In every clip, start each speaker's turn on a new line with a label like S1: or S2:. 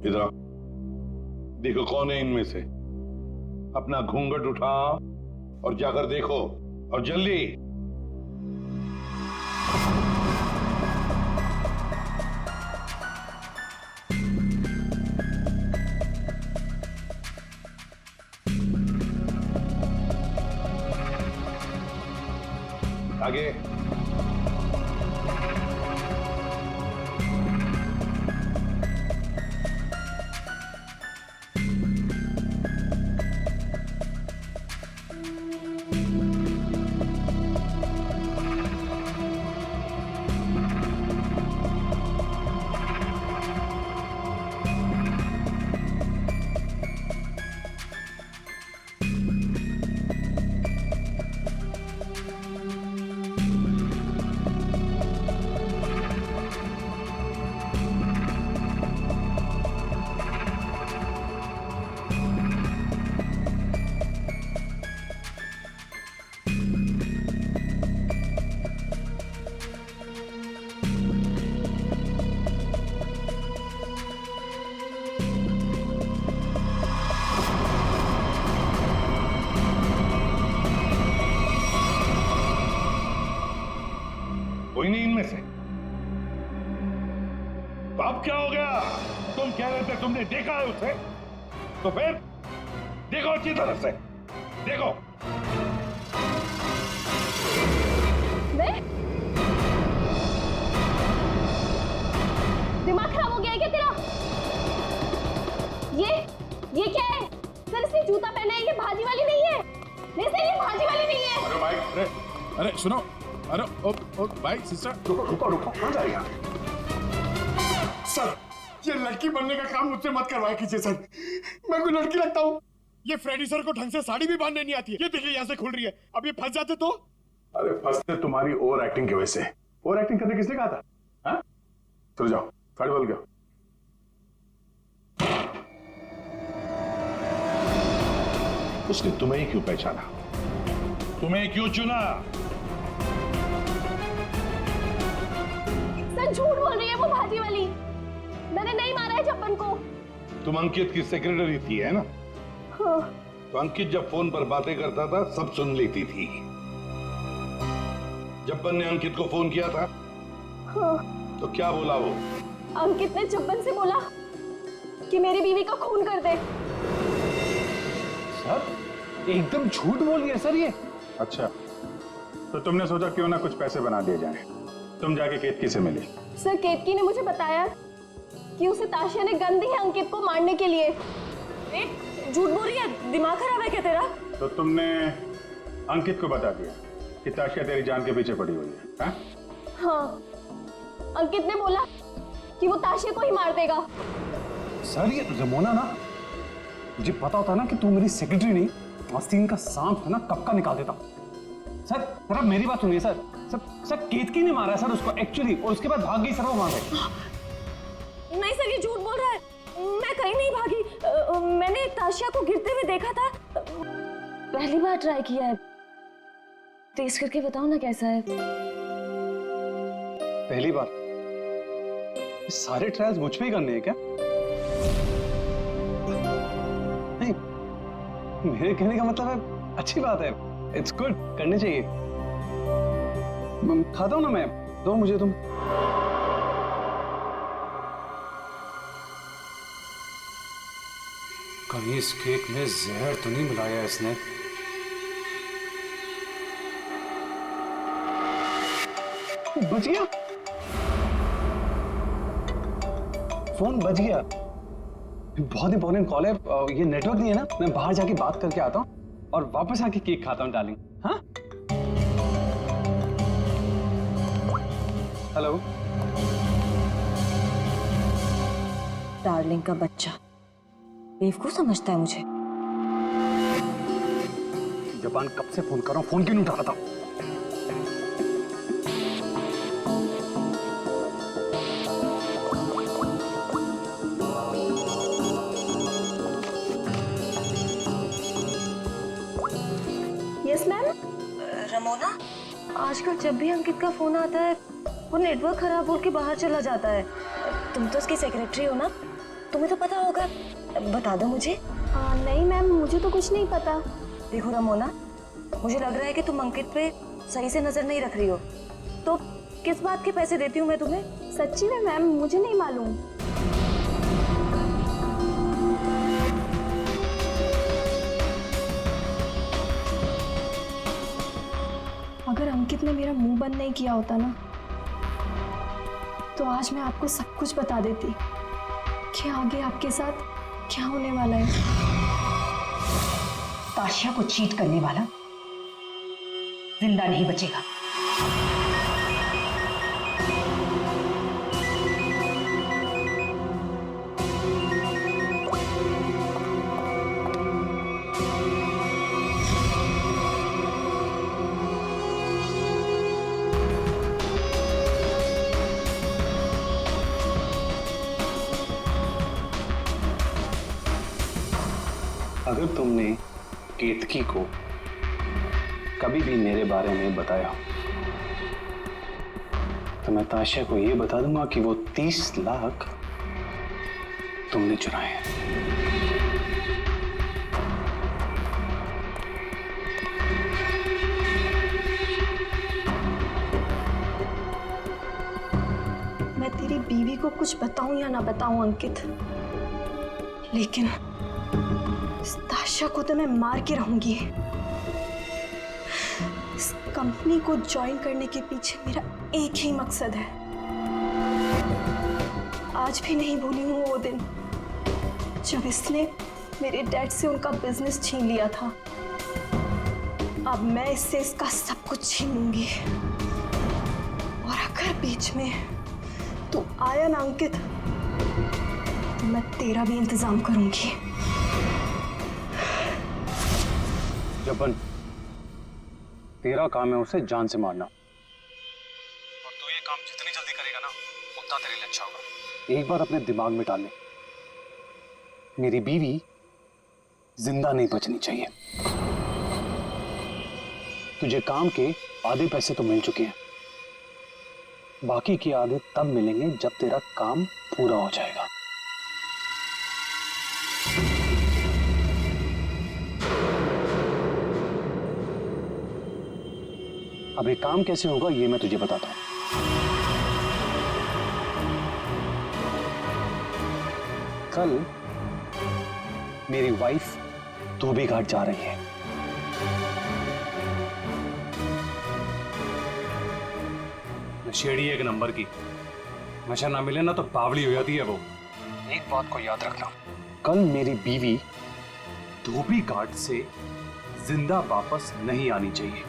S1: इधर आओ। देखो कौन है इनमें से। अपना घूंघट उठा और जाकर देखो, और जल्दी। आगे। कोई नहीं इनमें से। तो अब क्या हो गया? तुम कह रहे थे तुमने देखा है उसे, तो फिर देखो अच्छी तरह से देखो।
S2: मैं? दिमाग खराब हो गया है क्या तेरा? ये क्या है? सर इसने जूता पहना है, ये भाजी वाली नहीं है। नहीं सर, ये भाजी वाली नहीं है।
S3: अरे भाई, अरे सुनो, अरे ओ भाई सिस्टर,
S1: रुको कहाँ जाएगा?
S3: सर ये लड़की बनने का काम मुझसे मत करवाया कीजिए सर। मैं कोई लड़की लगता हूँ? ये फ्रेडी सर को ढंग से साड़ी भी बांधने नहीं आती है। ये देखिए यहाँ से खुल रही है। अब ये फंस जाते तो?
S1: अरे फंसते तुम्हारी ओवर एक्टिंग की वजह से। ओवर एक्टिंग करने किसने कहा था? हाँ? चलो जाओ, साड़ी बोल गया। उसने तुम्हें क्यों पहचाना? तुम्हें क्यों चुना?
S2: सर झूठ बोल रही है वो भाजी वाली। मैंने नहीं मारा है जब्बन को।
S1: तुम अंकित की सेक्रेटरी थी, है ना?
S2: हाँ।
S1: तो अंकित जब फोन पर बातें करता था सब सुन लेती थी। जब्बन ने अंकित को फोन किया था।
S2: हाँ।
S1: तो क्या बोला वो?
S2: अंकित ने जब्बन से बोला कि मेरी बीवी का खून कर दे।
S4: सर एकदम झूठ बोल रही है सर ये।
S3: अच्छा, तो तुमने सोचा क्यों ना कुछ पैसे बना दिए जाएं। तुम जाके केतकी से मिली?
S2: सर केतकी ने मुझे बताया कि उसे ताशिया ने गन दी है अंकित को मारने के लिए। झूठ बोल रही है, दिमाग खराब है क्या तेरा?
S3: तो तुमने अंकित को बता दिया कि ताशिया तेरी जान के पीछे पड़ी हुई है? हाँ?
S2: हाँ, अंकित ने बोला कि वो ताशिया को ही मार देगा।
S4: सर ये रमोना ना, मुझे पता होता ना कि तू मेरी सेक्रेटरी नहीं, आस्तीन का सांप है ना, कब का निकाल देता। सर जरा मेरी बात सुनिए सर। सर केतकी ने मारा है सर उसको एक्चुअली, और उसके बाद भाग गई सर वो वहां से।
S2: नहीं सर ये झूठ बोल रहा है। मैं कहीं नहीं भागी। मैंने ताशिया को गिरते हुए देखा था। पहली बार ट्राई किया है। टेस्ट करके बताओ ना कैसा है।
S4: पहली बार? सारे ट्रायल्स मुझ पे ही करने हैं क्या? नहीं, मेरे कहने का मतलब है अच्छी बात है, इट्स गुड, करनी चाहिए। खाता हूं ना मैं, दो मुझे तुम। कहीं इस केक में जहर तो नहीं मिलाया इसने? बच गया, फोन बच गया। बहुत इंपॉर्टेंट कॉल है, ये नेटवर्क नहीं है ना, मैं बाहर जाके बात करके आता हूँ और वापस आके केक खाता हूँ डार्लिंग। हाँ हेलो।
S2: डार्लिंग का बच्चा बेवकूफ समझता है मुझे।
S4: जबान कब से फोन कर रहा हूँ, फोन क्यों नहीं उठा रहा था?
S2: Yes ma'am. रमोना, आजकल जब भी अंकित का फोन आता है वो नेटवर्क खराब बोल के बाहर चला जाता है। तुम तो उसकी सेक्रेटरी हो ना, तुम्हें तो पता होगा, बता दो मुझे।
S5: नहीं मैम, मुझे तो कुछ नहीं पता।
S2: देखो रमोना, मुझे लग रहा है कि तुम अंकित पे सही से नजर नहीं रख रही हो। तो किस बात के पैसे देती हूँ मैं तुम्हें?
S5: सच्ची में मैम, मुझे नहीं मालूम। अगर अंकित ने मेरा मुंह बंद नहीं किया होता ना, तो आज मैं आपको सब कुछ बता देती कि आगे आपके साथ क्या होने वाला है।
S6: ताशिया को चीट करने वाला जिंदा नहीं बचेगा।
S4: अगर तुमने केतकी को कभी भी मेरे बारे में बताया तो मैं ताशिया को यह बता दूंगा कि वो 30 लाख तुमने चुराए हैं।
S5: मैं तेरी बीवी को कुछ बताऊं या ना बताऊं अंकित, लेकिन इस ताशिया को तो मैं मार के रहूंगी। इस कंपनी को ज्वाइन करने के पीछे मेरा एक ही मकसद है। आज भी नहीं भूली हूं वो दिन जब इसने मेरे डैड से उनका बिजनेस छीन लिया था। अब मैं इससे इसका सब कुछ छीन लूंगी। और अगर बीच में तू आया ना अंकित, तो मैं तेरा भी इंतजाम करूंगी।
S4: जबन, तेरा काम है उसे जान से मारना, और तू ये काम जितनी जल्दी करेगा ना उतना तेरे लिए अच्छा होगा। एक बार अपने दिमाग में डाल ले, मेरी बीवी जिंदा नहीं बचनी चाहिए। तुझे काम के आधे पैसे तो मिल चुके हैं, बाकी के आधे तब मिलेंगे जब तेरा काम पूरा हो जाएगा। अब ये काम कैसे होगा ये मैं तुझे बताता हूं। कल मेरी वाइफ धोबी घाट जा रही है। नशेड़ी एक नंबर की, नशा ना मिले ना तो बावली हो जाती है वो। एक बात को याद रखना, कल मेरी बीवी धोबी घाट से जिंदा वापस नहीं आनी चाहिए।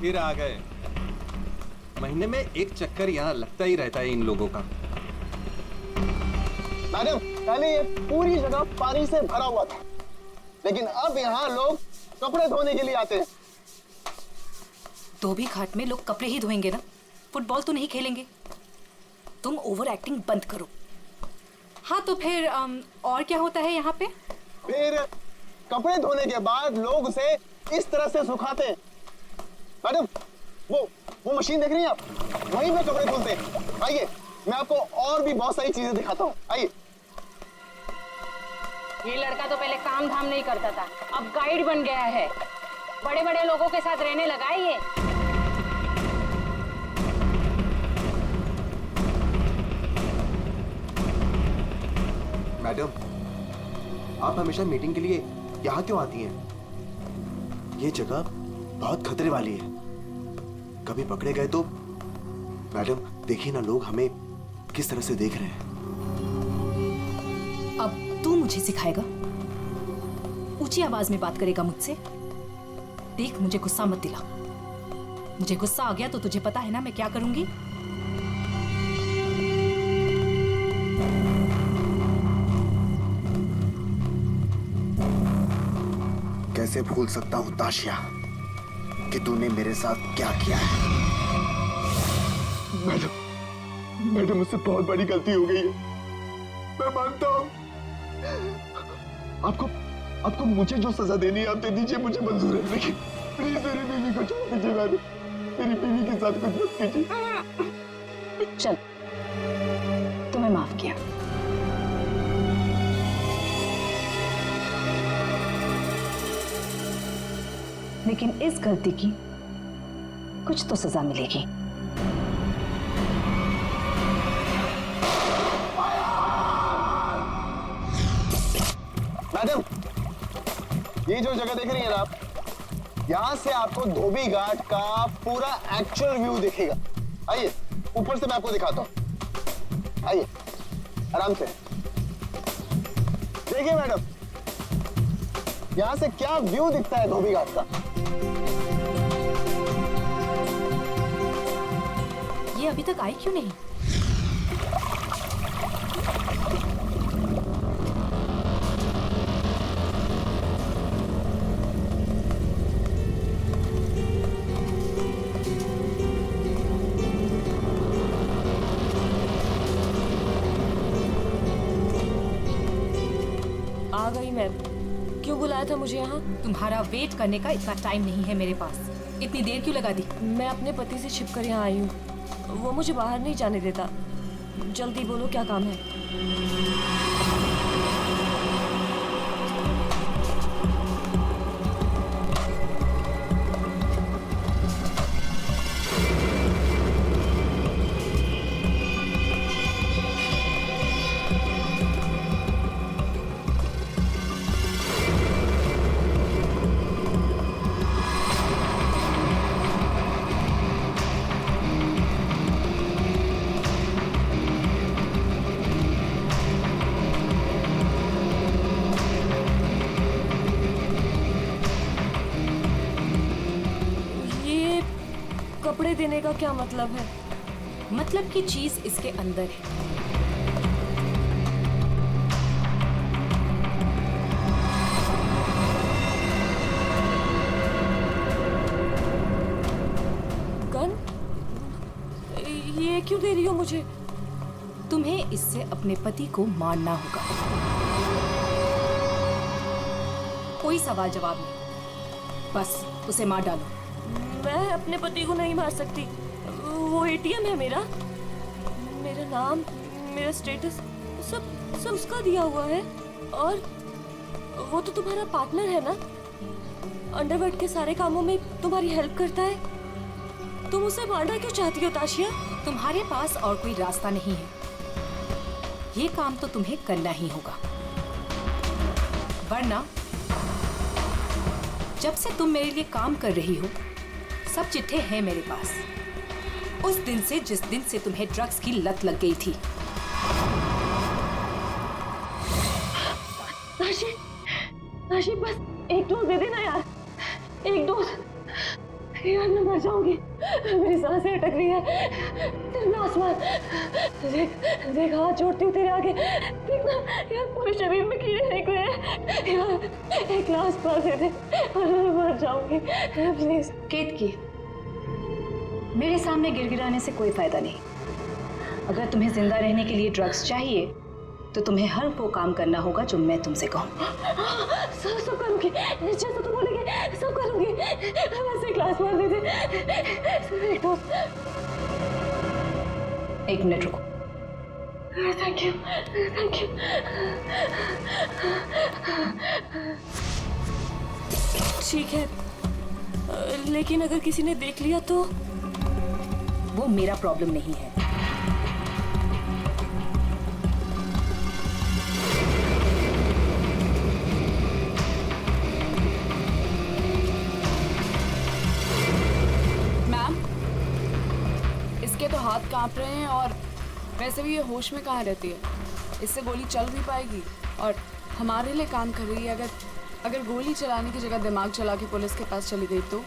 S7: फिर आ गए। महीने में एक चक्कर यहाँ लगता ही रहता है इन लोगों का।
S8: मैडम, पहले ये पूरी जगह पानी से भरा हुआ था, लेकिन अब यहाँ लोग कपड़े धोने के लिए आते हैं।
S6: धोबी घाट में लोग कपड़े ही धोएंगे ना, फुटबॉल तो नहीं खेलेंगे। तुम ओवर एक्टिंग बंद करो। हाँ तो फिर और क्या होता है यहाँ पे?
S8: फिर कपड़े धोने के बाद लोग उसे इस तरह से सुखाते हैं। मैडम, वो मशीन देख रही हैं आप? वहीं पे कपड़े धुलते हैं। आइए, मैं आपको और भी बहुत सारी चीजें दिखाता हूँ। आइए।
S9: ये लड़का तो पहले काम धाम नहीं करता था, अब गाइड बन गया है। बड़े बड़े लोगों के साथ रहने लगा है ये।
S7: मैडम, आप हमेशा मीटिंग के लिए यहाँ क्यों आती हैं? ये जगह बहुत खतरे वाली है, कभी पकड़े गए तो। मैडम देखिए ना, लोग हमें किस तरह से देख रहे हैं।
S6: अब तू मुझे सिखाएगा? ऊंची आवाज में बात करेगा मुझसे? देख, मुझे गुस्सा मत दिला। मुझे गुस्सा आ गया तो तुझे पता है ना मैं क्या करूंगी।
S7: कैसे भूल सकता हूं ताशिया कि तूने मेरे साथ क्या किया है।
S3: मैडम मुझसे बहुत बड़ी गलती हो गई है, मैं मानता हूँ। आपको मुझे जो सजा देनी है आप दे दीजिए, मुझे मंजूर है, लेकिन प्लीज मेरी बीवी को छोड़ दीजिए मैडम। मेरी बीवी के साथ कुछ मत कीजिए।
S5: चल, तुम्हें माफ किया। लेकिन इस गलती की कुछ तो सजा मिलेगी।
S8: मैडम, ये जो जगह देख रही है ना आप, यहां से आपको धोबी घाट का पूरा एक्चुअल व्यू दिखेगा। आइए, ऊपर से मैं आपको दिखाता हूं। आइए, आराम से देखिए मैडम, यहां से क्या व्यू दिखता है धोबी घाट का।
S6: ये अभी तक आई क्यों नहीं?
S2: आ गई मैं। क्यों बुलाया था मुझे यहाँ?
S6: तुम्हारा वेट करने का इतना टाइम नहीं है मेरे पास। इतनी देर क्यों लगा दी?
S2: मैं अपने पति से छिपकर यहाँ आई हूँ। वो मुझे बाहर नहीं जाने देता। जल्दी बोलो, क्या काम है? कपड़े देने का क्या मतलब है?
S6: मतलब की चीज इसके अंदर है।
S2: गन? ये क्यों दे रही हो मुझे?
S6: तुम्हें इससे अपने पति को मारना होगा। कोई सवाल जवाब नहीं, बस उसे मार डालो।
S2: मैं अपने पति को नहीं मार सकती। वो एटीएम है मेरा। मेरा नाम, मेरा स्टेटस सब उसका दिया हुआ है। और वो तो तुम्हारा पार्टनर है ना, अंडरवर्ल्ड के सारे कामों में तुम्हारी हेल्प करता है। तुम उसे मारना क्यों चाहती हो ताशिया?
S6: तुम्हारे पास और कोई रास्ता नहीं है। ये काम तो तुम्हें करना ही होगा, वरना जब से तुम मेरे लिए काम कर रही हो सब चिट्ठे हैं मेरे पास, उस दिन से जिस दिन से तुम्हें ड्रग्स की लत लग गई थी।
S2: आशी, बस एक डोज दे देना यार, एक डोज। यार मैं मर जाऊंगी, मेरी सांसें अटक रही है। तेरे आसमान देख हाथ जोड़ती हूँ तेरे आगे। देख ना यार, पूरे शरीर में कीड़े निकले हैं यार। एक ग्लास पास दे दे और मैं मर जाऊंगी प्लीज।
S5: केतकी, मेरे सामने गिड़गिड़ाने से कोई फायदा नहीं। अगर तुम्हें जिंदा रहने के लिए ड्रग्स चाहिए तो तुम्हें हर वो काम करना होगा जो मैं तुमसे कहूँ।
S2: सब करूंगी, जैसा तुम बोलेगे सब करूंगी। बस एक ग्लास पास दे दे, एक डोज।
S5: 1 मिनट रुको।
S2: Thank you, thank you. ठीक है, लेकिन अगर किसी ने देख लिया तो?
S6: वो मेरा प्रॉब्लम नहीं है।
S10: मैम, इसके तो हाथ कांप रहे हैं और वैसे भी ये होश में कहाँ रहती है, इससे गोली चल भी पाएगी और हमारे लिए काम कर रही है। अगर गोली चलाने की जगह दिमाग चला के पुलिस के पास चली गई तो?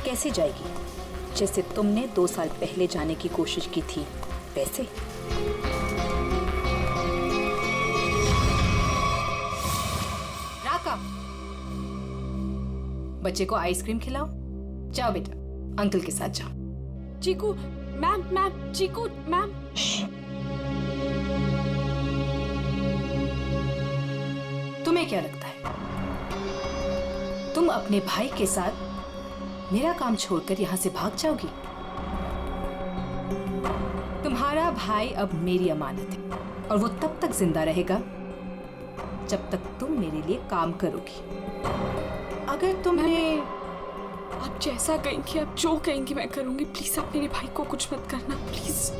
S6: कैसे जाएगी? जैसे तुमने 2 साल पहले जाने की कोशिश की थी वैसे। राका, बच्चे को आइसक्रीम खिलाओ। जाओ बेटा, अंकल के साथ जाओ।
S10: चीकू मैम, चीकू मैम।
S6: तुम्हें क्या लगता है तुम अपने भाई के साथ मेरा काम छोड़कर यहां से भाग जाओगी? तुम्हारा भाई अब मेरी अमानत है और वो तब तक जिंदा रहेगा जब तक तुम मेरे लिए काम करोगी। अगर तुम्हें
S10: आप जैसा कहेंगी, आप जो कहेंगी मैं करूंगी। प्लीज आप मेरे भाई को कुछ मत करना, प्लीज।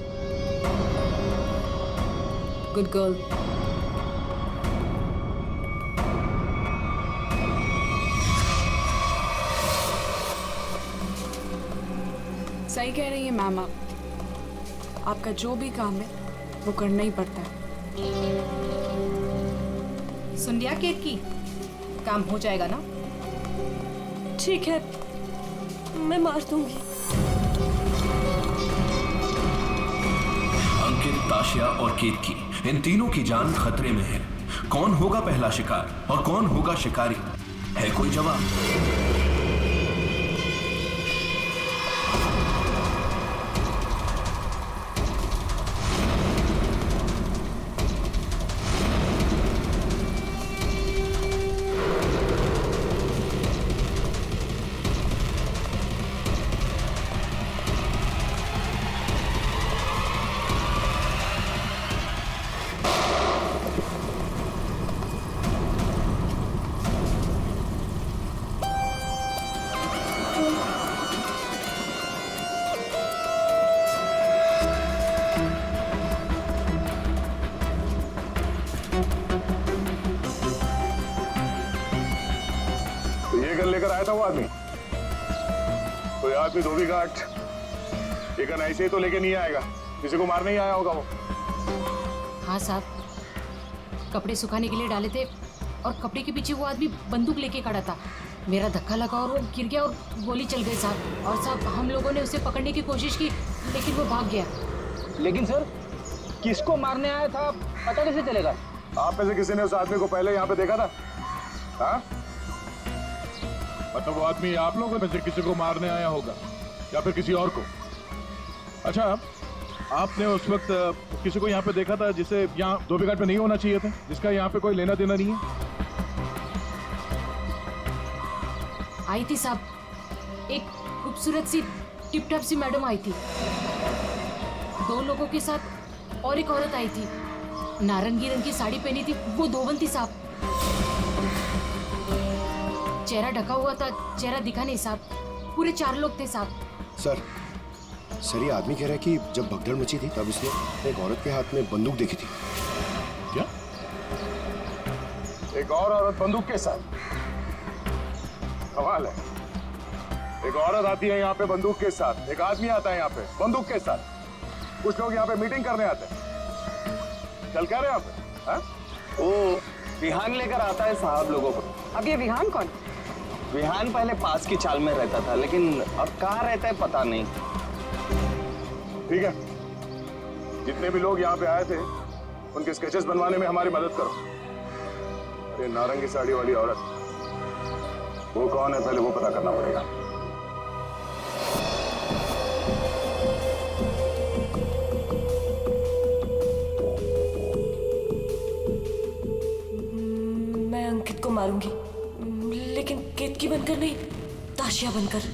S6: Good girl.
S10: सही कह रही है मैम आप। आपका जो भी काम है वो करना ही पड़ता है।
S6: सुन लिया केतकी? काम हो जाएगा ना?
S5: ठीक है, मैं मार दूंगी।
S11: अंकित, ताशिया और केतकी, इन तीनों की जान खतरे में है। कौन होगा पहला शिकार और कौन होगा शिकारी? है कोई जवाब?
S1: लेकर आया था वो आदमी। कोई आदमी धोबी घाट ये गन ऐसे ही तो लेके नहीं आएगा, किसी को मारने ही आया होगा वो।
S9: हाँ साहब, कपड़े सुखाने के लिए डाले थे और कपड़े के पीछे वो आदमी बंदूक लेके खड़ा था। मेरा धक्का लगा और वो गिर गया और गोली चल गई साहब। और साहब हम लोगों ने उसे पकड़ने की कोशिश की लेकिन वो भाग गया।
S4: लेकिन सर किसको मारने आया था पता कैसे चलेगा?
S1: आप में से किसी ने उस आदमी को पहले यहाँ पे देखा था? हाँ? मतलब वो आदमी आप लोगों में से किसी को मारने आया होगा या फिर किसी और को? अच्छा, आपने उस वक्त किसी को यहाँ पे देखा था जिसे यहाँ धोबी घाट पे नहीं होना चाहिए था, जिसका यहाँ पे कोई लेना देना नहीं है?
S9: आई थी साहब, एक खूबसूरत सी टिप टॉप सी मैडम आई थी, 2 लोगों के साथ और एक औरत आई थी, नारंगी रंग की साड़ी पहनी थी, वो धोबन थी साहब। चेहरा ढका हुआ था, चेहरा दिखा नहीं साहब। पूरे 4 लोग थे साहब।
S7: सर ये आदमी कह रहा है कि जब भगदड़ मची थी तब उसने एक औरत के हाथ में बंदूक देखी थी।
S1: क्या? एक और औरत बंदूक के साथ? कमाल है। एक औरत आती है यहाँ पे बंदूक के साथ, एक आदमी आता है यहाँ पे बंदूक के साथ। कुछ लोग यहाँ पे मीटिंग करने आते हैं। चल क्या रहे यहाँ पे? हाँ?
S8: वो विहान लेकर आता है साहब लोगों को।
S9: अब ये विहान कौन?
S8: विहान पहले पास की चाल में रहता था, लेकिन अब कहाँ रहता है पता नहीं।
S1: ठीक है, जितने भी लोग यहाँ पे आए थे उनके स्केचेस बनवाने में हमारी मदद करो। अरे नारंगी साड़ी वाली औरत, वो कौन है पहले वो पता करना पड़ेगा।
S5: मैं अंकित को मारूंगी, लेकिन केतकी बनकर नहीं, ताशिया बनकर।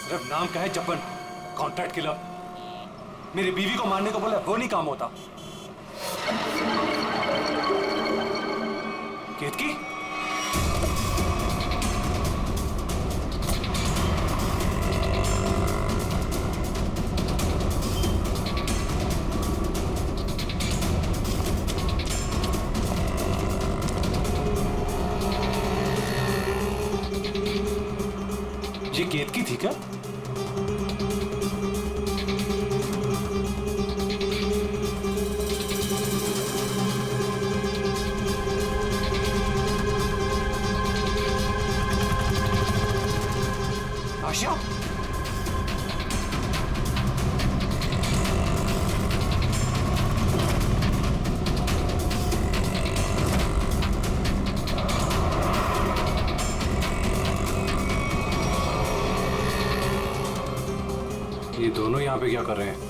S4: सिर्फ नाम का है जब्बन, कॉन्ट्रैक्ट किलर। मेरी बीवी को मारने को बोले वो नहीं काम होता। केतकी, ये केतकी थी क्या? आशा, ये दोनों यहाँ पे क्या कर रहे हैं?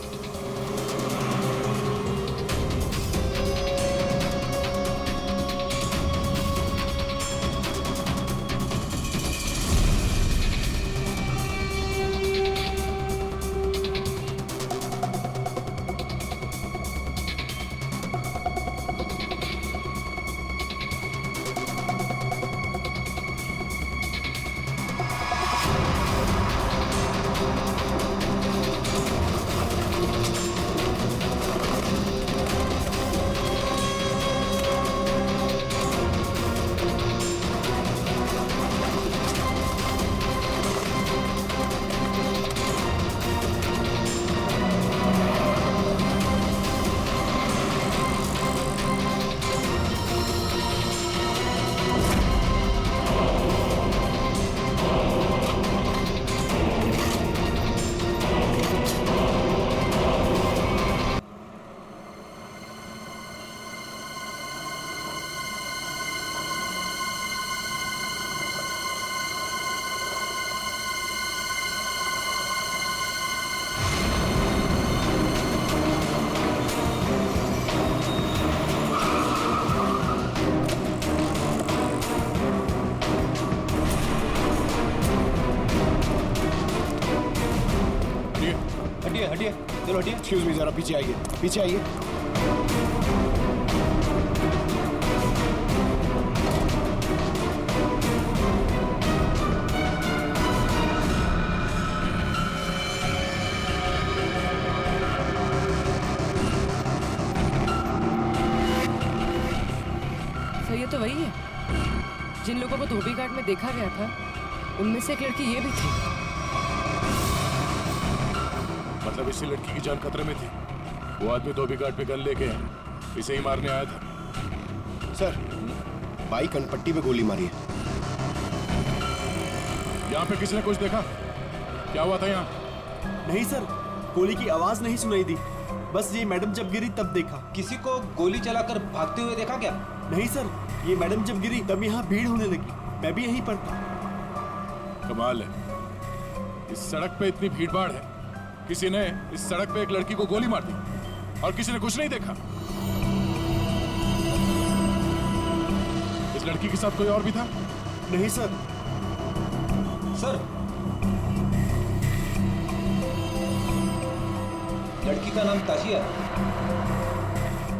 S8: हटिए, चलो हटिए। एक्सक्यूज मी, जरा पीछे आइए, पीछे आइए।
S10: सर ये तो वही है जिन लोगों को धोबी घाट में देखा गया था, उनमें से एक लड़की ये भी थी।
S1: मतलब इसी लड़की की जान खतरे में थी। वो आदमी धोबी घाट पे गन लेके इसे ही मारने आया था।
S8: सर, बाई कनपट्टी पे गोली मारी है।
S1: यहाँ पे किसी ने कुछ देखा? क्या हुआ था यहाँ?
S12: नहीं सर, गोली की आवाज नहीं सुनाई दी, बस ये मैडम जब गिरी तब देखा।
S4: किसी को गोली चलाकर भागते हुए देखा क्या?
S12: नहीं सर, ये मैडम जब गिरी तब यहाँ भीड़ होने लगी, मैं भी यहीं पर था।
S1: कमाल है, इस सड़क पे इतनी भीड़ भाड़ है, किसी ने इस सड़क पे एक लड़की को गोली मार दी और किसी ने कुछ नहीं देखा। इस लड़की के साथ कोई और भी था?
S12: नहीं सर।
S4: सर, लड़की का नाम ताशिया।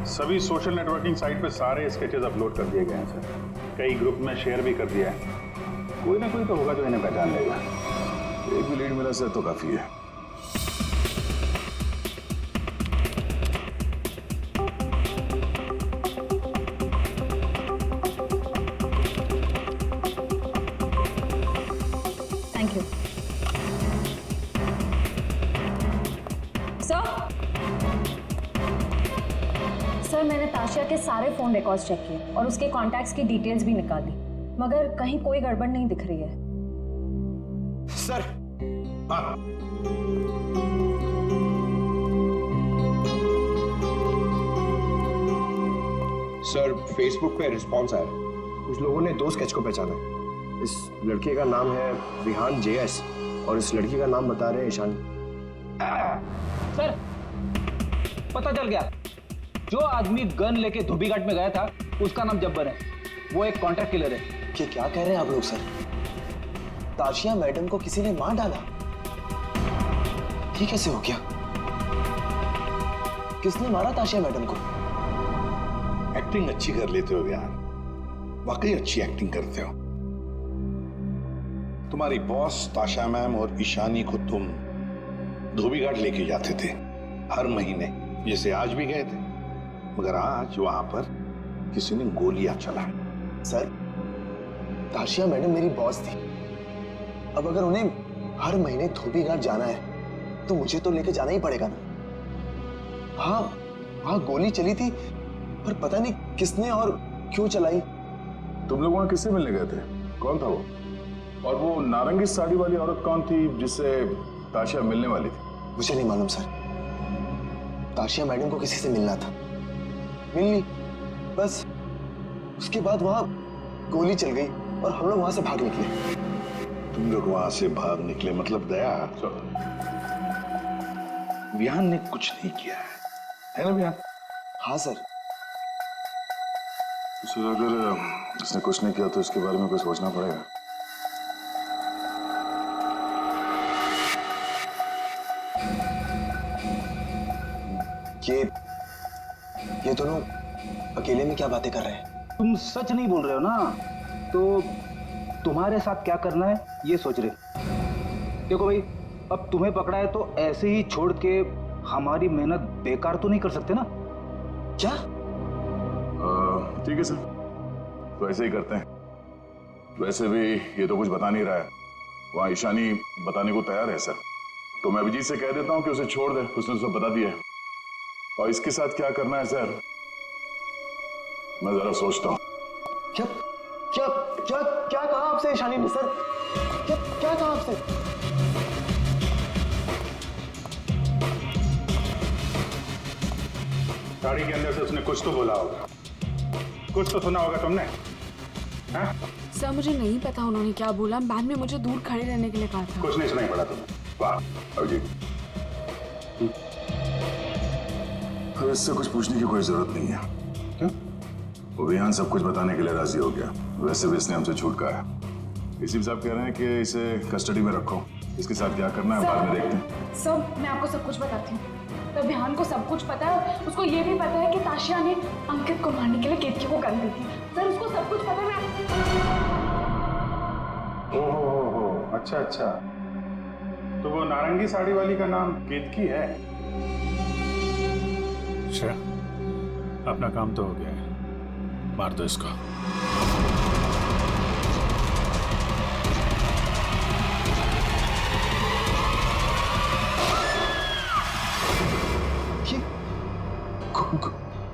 S13: सभी सोशल नेटवर्किंग साइट पे सारे स्केचेस अपलोड कर दिए गए हैं सर। कई ग्रुप में शेयर भी कर दिया है। कोई ना कोई तो होगा जो इन्हें पहचान लेगा।
S1: एक भी लीड मिला सर तो काफी है।
S5: थैंक यू सर, मैंने ताशिया के सारे फोन रिकॉर्ड्स चेक किए और उसके कॉन्टैक्ट्स की डिटेल्स भी निकाली, मगर कहीं कोई गड़बड़ नहीं दिख रही है।
S8: सर, हाँ। सर, फेसबुक पे रिस्पॉन्स आया। कुछ लोगों ने 2 स्केच को पहचाना है। इस लड़के का नाम है विहान JS और इस लड़की का नाम बता रहे हैं ईशान।
S4: सर, पता चल गया, जो आदमी गन लेके धोबी घाट में गया था उसका नाम जब्बर है। वो एक कॉन्ट्रैक्ट किलर है।
S7: क्या कह रहे हैं आप लोग सर? ताशिया मैडम को किसी ने मार डाला?
S3: ये कैसे हो गया? किसने मारा ताशिया मैडम को?
S14: एक्टिंग अच्छी कर लेते हो यार, वाकई अच्छी एक्टिंग करते हो। तुम्हारी बॉस ताशा मैम और ईशानी को तुम धोबी घाट लेके जाते थे हर महीने, जैसे आज भी गए थे, मगर आज वहां पर किसी ने गोलियां चलाई।
S3: सर, ताशिया मैडम मेरी बॉस थी। अब अगर उन्हें हर महीने धोबी घाट जाना है तो मुझे तो लेके जाना ही पड़ेगा ना। हाँ, वहां गोली चली थी, पर पता नहीं किसने और क्यों चलाई।
S1: तुम लोग वहां किससे मिलने गए थे? कौन था वो? और वो नारंगी साड़ी वाली औरत कौन थी जिससे ताशिया मिलने वाली थी?
S3: मुझे नहीं मालूम सर। ताशिया मैडम को किसी से मिलना था, मिल ली, बस उसके बाद वहां गोली चल गई और हम लोग वहां से भाग निकले।
S14: तुम लोग वहां से भाग निकले मतलब दया, विहान ने कुछ नहीं किया है ना विहान?
S3: हाँ सर।
S1: तो अगर उसने कुछ नहीं किया तो इसके बारे में कुछ सोचना पड़ेगा।
S3: ये दोनों अकेले में क्या बातें कर रहे हैं?
S4: तुम सच नहीं बोल रहे हो ना, तो तुम्हारे साथ क्या करना है ये सोच रहे। देखो भाई, अब तुम्हें पकड़ा है तो ऐसे ही छोड़ के हमारी मेहनत बेकार तो नहीं कर सकते ना?
S3: क्या?
S1: ठीक है सर, तो ऐसे ही करते हैं। वैसे भी ये तो कुछ बता नहीं रहा है, वहां ईशानी बताने को तैयार है सर, तो मैं अभिजीत से कह देता हूँ कि उसे छोड़ दे, उसने तो सब बता दिया है। और इसके साथ क्या करना है सर, मैं जरा सोचता हूँ।
S3: क्या क्या क्या क्या कहा आपसे ईशानी ने सर? क्या कहा आपसे?
S13: गाड़ी के अंदर से उसने कुछ तो बोला होगा, कुछ तो सुना होगा तुमने? हाँ?
S10: सर मुझे नहीं पता उन्होंने क्या बोला, मैम ने मुझे दूर खड़े रहने के लिए कहा था।
S1: कुछ नहीं सुनाई पड़ा तुम्हें? वाह अभिजीत, अब इससे कुछ पूछने की कोई जरूरत नहीं है। क्यों? वो विहान सब कुछ बताने के लिए राजी हो गया, वैसे भी इसने हमसे छूट कहा है। इसी साहब कह रहे हैं कि इसे कस्टडी में रखो, इसके साथ क्या करना है बाद में देखते हैं।
S10: सर मैं आपको सब कुछ बताती हूँ। तो विहान को सब कुछ पता है, उसको ये भी पता है कि ताशिया ने अंकित को मारने के लिए केतकी को गन दी थी। सर उसको सब कुछ पता है।
S13: ओहो, अच्छा अच्छा, तो वो नारंगी साड़ी वाली का नाम केतकी है? अच्छा, अपना काम तो हो गया है, मार दो इसको।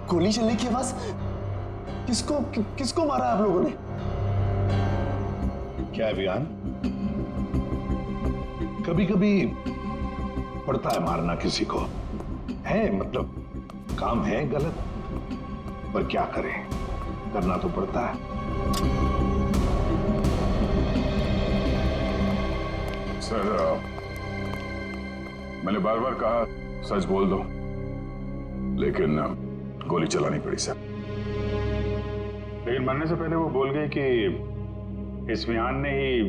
S3: गोली चलने की आवाज, किसको मारा आप लोगों ने?
S14: क्या है विहान, कभी कभी पड़ता है मारना किसी को, है मतलब काम है गलत, पर क्या करें, करना तो पड़ता है।
S1: सर, मैंने बार बार कहा सच बोल दो, लेकिन गोली चलानी पड़ी सर।
S13: लेकिन मरने से पहले वो बोल गए कि इस विहान ने ही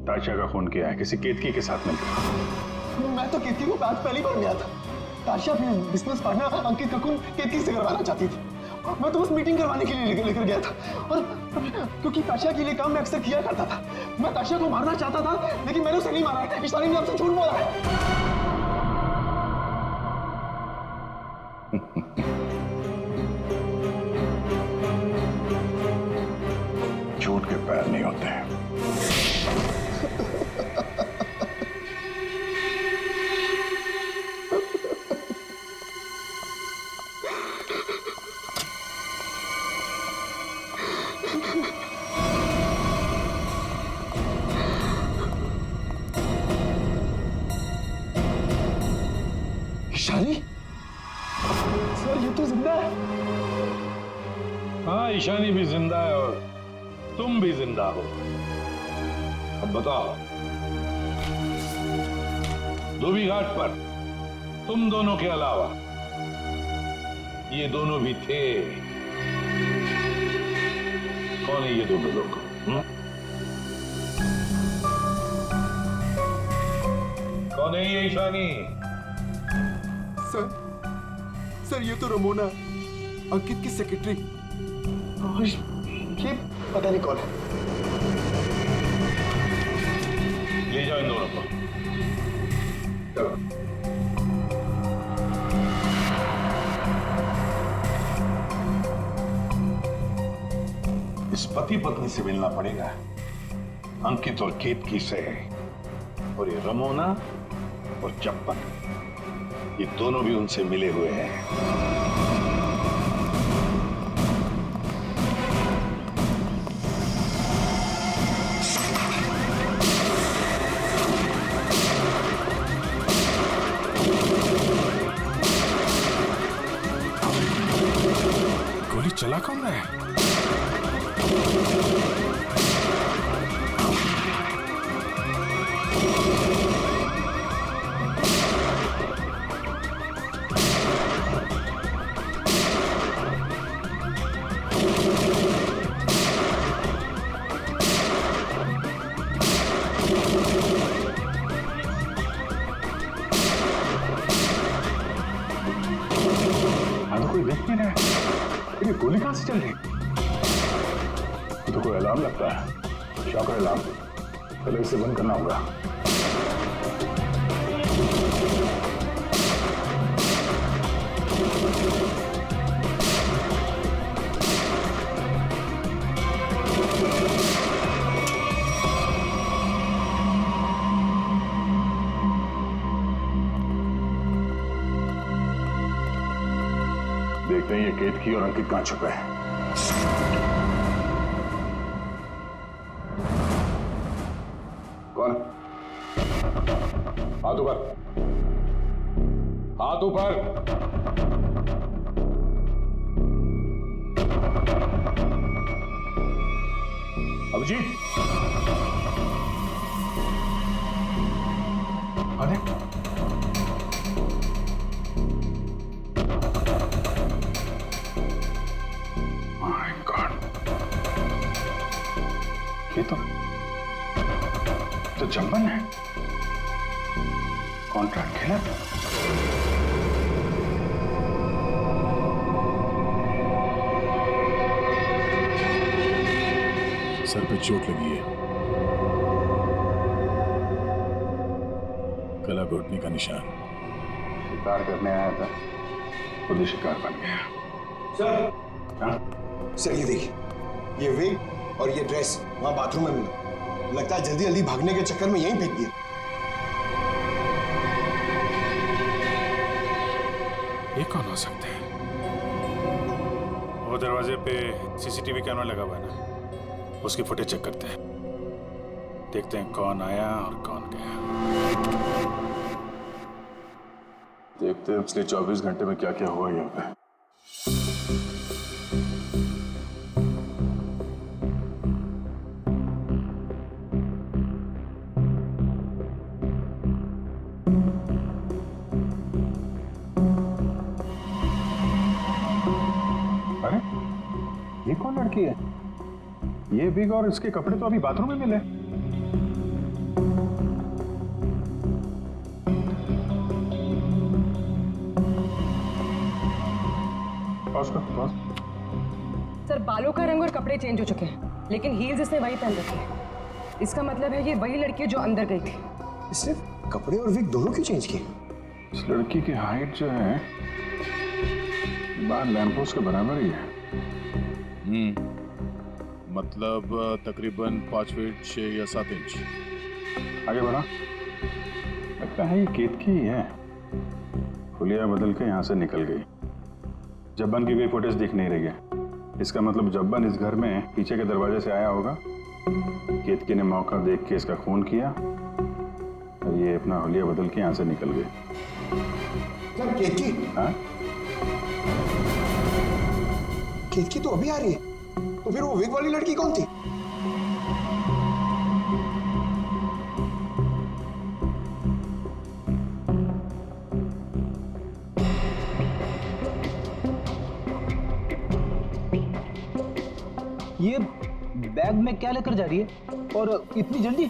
S13: ताशिया का खून किया है, किसी केतकी के साथ मिलकर।
S3: मैं तो केतकी को आज पहली बार मिला था। ताशिया अपने बिजनेस पार्टनर अंकित का खून केतकी से करवाना चाहती थी। मैं तो बस मीटिंग करवाने के लिए लेकर गया था, और क्योंकि ताशिया के लिए काम मैं अक्सर किया करता था। मैं ताशिया को मारना चाहता था, लेकिन मैंने उसे नहीं मारा। ईशानी ने आपसे झूठ बोला है।
S1: झूठ के पैर नहीं होते हैं।
S3: ईशानी, सर ये तो जिंदा है।
S14: हाँ, ईशानी भी जिंदा है और तुम भी जिंदा हो। अब बताओ, धोबी घाट पर तुम दोनों के अलावा ये दोनों भी थे। कौन है ये दोनों लोग? कौन है ये ईशानी?
S7: सर ये तो रमोना, अंकित की सेक्रेटरी।
S3: ये पता नहीं कौन है।
S14: ले जाओ इन दोनों को। चलो। इस पति पत्नी से मिलना पड़ेगा, अंकित और केतकी से। और ये रमोना और जप्पन, ये दोनों भी उनसे मिले हुए हैं। गोली चला कौन रहा है? कोई देख नहीं रहा है। ये गोली कहां से चल रही? तो कोई अलार्म लगता है, शॉक अलार्म। पहले इसे बंद करना होगा। देखते हैं ये केतकी और अंकित कहां छुपे हैं। कौन? हाथ ऊपर, हाथ ऊपर। अभिजीत, अरे ये तो जंपन है। कॉन्ट्रैक्ट खेला। सर पे चोट लगी है, गला घोटने का निशान। शिकार करने आया था, खुद ही शिकार बन गया।
S3: सर,
S14: हाँ?
S3: सर ये देखिए, ये विग और ये ड्रेस वहां बाथरूम में मिला। लगता है जल्दी जल्दी भागने के चक्कर में यहीं फेंक दिया।
S14: ये कौन हो सकते हैं?
S13: वो दरवाजे पे सीसीटीवी कैमरा लगा हुआ है ना, उसकी फुटेज चेक करते हैं। देखते हैं कौन आया और कौन गया।
S14: देखते हैं पिछले 24 घंटे में क्या क्या हुआ यहाँ पे। अरे ये कौन लड़की है? ये विग और इसके कपड़े तो अभी बाथरूम में मिले।
S2: सर बालों का रंग और कपड़े चेंज हो चुके हैं, लेकिन हील्स इसने वही पहन रखी है। इसका मतलब है ये वही लड़की है जो अंदर गई थी।
S3: इसने कपड़े और विग दोनों क्यों चेंज किए?
S14: इस लड़की की हाइट जो है बाहर लैंपोस के बराबर ही है।
S15: मतलब तकरीबन 5 फीट 6 या 7 इंच।
S14: आगे बढ़ा। लगता है ये केतकी ही है। हुलिया बदल के यहाँ से निकल गई। जब्बन की कोई फुटेज दिख नहीं रही है। इसका मतलब जब्बन इस घर में पीछे के दरवाजे से आया होगा। केतकी ने मौका देख के इसका खून किया और ये अपना हुलिया बदल के यहाँ से निकल गई।
S3: केतकी?
S14: हाँ?
S3: केतकी तो अभी आ रही है, तो फिर वो विग वाली लड़की कौन थी?
S4: ये बैग में क्या लेकर जा रही है और इतनी जल्दी?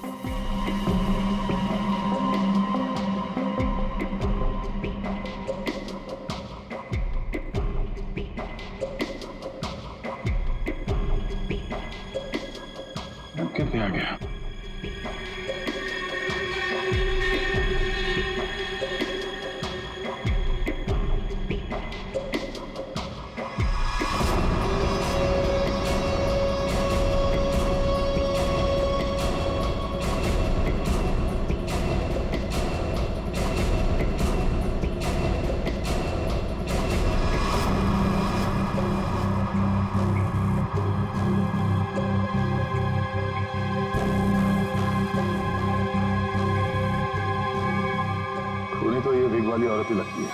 S13: विग वाली औरत ही लगती है।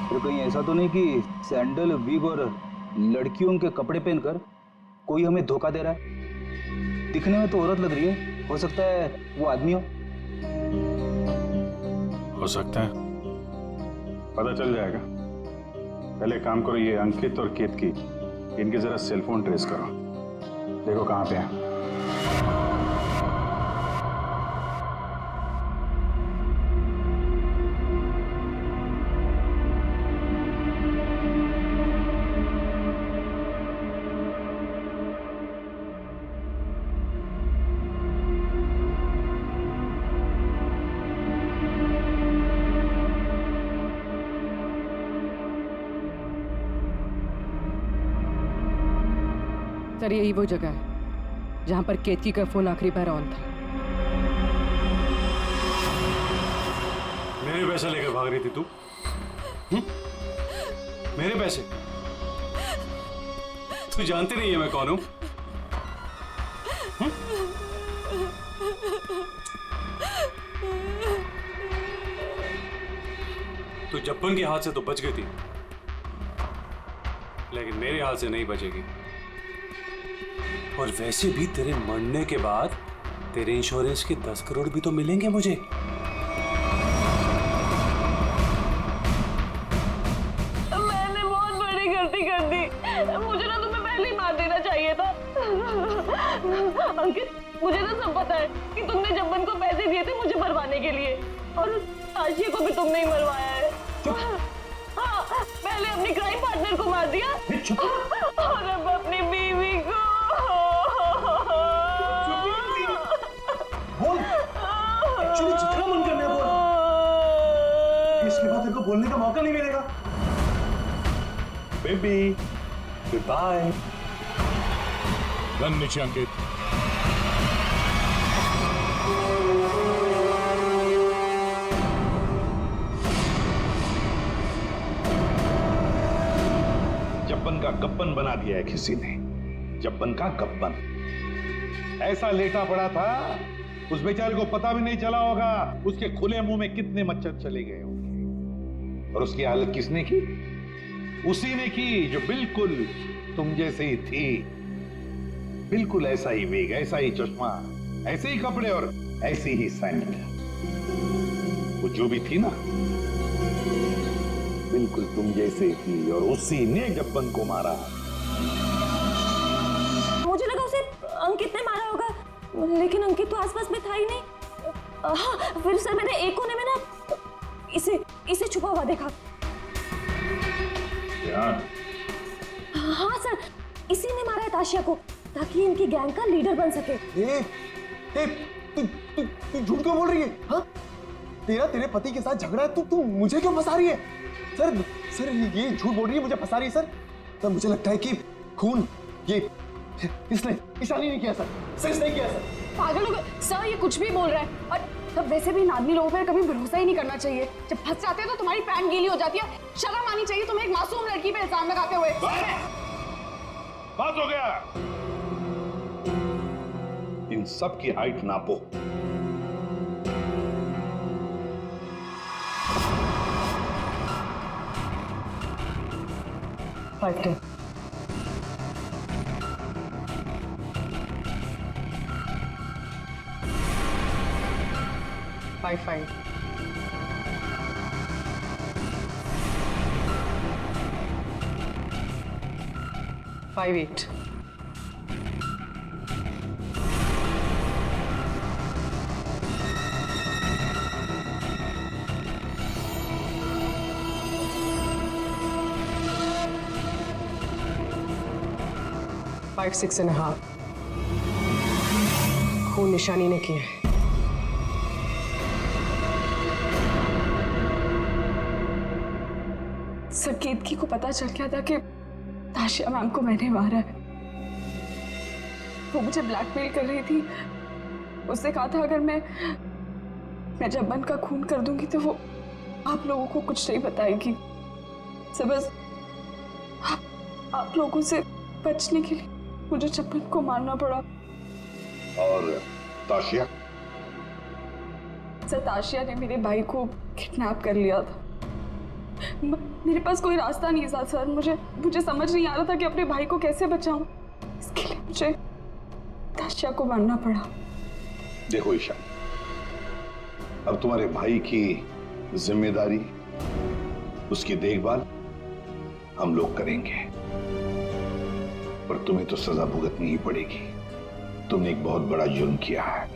S16: तो कहीं ऐसा तो नहीं कि सैंडल, विग और लड़कियों के कपड़े पहनकर कोई हमें धोखा दे रहा है? दिखने में तो औरत लग रही है, हो सकता है वो आदमी
S13: हो सकता है, पता चल जाएगा। पहले काम करो, ये अंकित और केतकी, इनके जरा सेलफोन ट्रेस करो, देखो कहाँ पे हैं।
S17: सर यही वो जगह है जहां पर केतकी का फोन आखिरी बार ऑन था।
S4: मेरे पैसे लेकर भाग रही थी तू? मेरे पैसे? तू जानती नहीं है मैं कौन हूं? तू जब्बन के हाथ से तो बच गई थी, लेकिन मेरे हाथ से नहीं बचेगी। और वैसे भी तेरे मरने के बाद तेरे इंश्योरेंस के 10 करोड़ भी तो मिलेंगे मुझे।
S2: मैंने बहुत बड़ी गलती कर दी, मुझे ना तुम्हें पहले ही मार देना चाहिए था। अंकित, मुझे तो सब पता है कि तुमने जब्बन को पैसे दिए थे मुझे मरवाने के लिए, और उस आशिया को भी तुमने ही मरवाया है। हाँ, पहले अपनी क्राइम पार्टनर को मार दिया और अब अपनी बीवी को।
S3: बोल, एक्चुअली जितना मन करना है बोल, इसके बाद तेरे को बोलने का मौका नहीं मिलेगा।
S13: Baby,
S4: bye.
S15: गन नीचे अंकित।
S14: जब्बन का गब्बन बना दिया है किसी ने, जब्बन का गब्बन। ऐसा लेटा पड़ा था, उस बेचारे को पता भी नहीं चला होगा उसके खुले मुंह में कितने मच्छर चले गए होंगे। और उसकी हालत किसने की? उसी ने की जो बिल्कुल तुम जैसे ही थी, बिल्कुल ऐसा ही वेग, ऐसा ही चश्मा, ऐसे ही कपड़े और ऐसी ही सैंडल। वो जो भी थी ना, बिल्कुल तुम जैसे थी, और उसी ने जब्बन को मारा।
S2: मुझे लगा उसे अंकित ने मारा होगा, लेकिन अंकित तो आसपास में था ही नहीं। हाँ, फिर सर मैंने एक कोने में ना इसे छुपा हुआ देखा। हाँ सर, इसी ने मारा है ताशिया को, ताकि इनकी गैंग का लीडर बन सके।
S3: तू झूठ क्यों बोल रही है? हाँ, तेरे पति के साथ झगड़ा है, तू मुझे क्यों फंसा रही है? सर ये झूठ बोल रही है, मुझे फंसा रही है सर। मुझे लगता है कि खून ये इसने ईशानी ने किया सर इसने किया सर।
S10: पागल हो गए सर, ये कुछ भी बोल रहा है। और तब वैसे भी आदमी लोगों पर कभी भरोसा ही नहीं करना चाहिए। जब फंस जाते हैं तो तुम्हारी पैंट गीली हो जाती है। शर्म आनी चाहिए तुम्हें एक मासूम लड़की पे इल्जाम लगाते हुए।
S14: बात हो गया, इन सब की हाइट नापो।
S17: फाइव 5 5 8 5 6.5 खून निशानी ने किया है।
S10: सर, केतकी को पता चल गया था कि ताशिया मैम को मैंने मारा है। वो मुझे ब्लैकमेल कर रही थी। उसने कहा था अगर मैं जब्बन का खून कर दूंगी तो वो आप लोगों को कुछ नहीं बताएगी। सर बस आप लोगों से बचने के लिए मुझे जब्बन को मारना पड़ा।
S14: और ताशिया
S10: सर ताशिया ने मेरे भाई को किडनैप कर लिया था। मेरे पास कोई रास्ता नहीं था सर। मुझे समझ नहीं आ रहा था कि अपने भाई को कैसे बचाऊं। इसके लिए मुझे ताशिया को मारना पड़ा।
S14: देखो ईशा, अब तुम्हारे भाई की जिम्मेदारी, उसकी देखभाल हम लोग करेंगे, पर तुम्हें तो सजा भुगतनी ही पड़ेगी। तुमने एक बहुत बड़ा जुर्म किया है।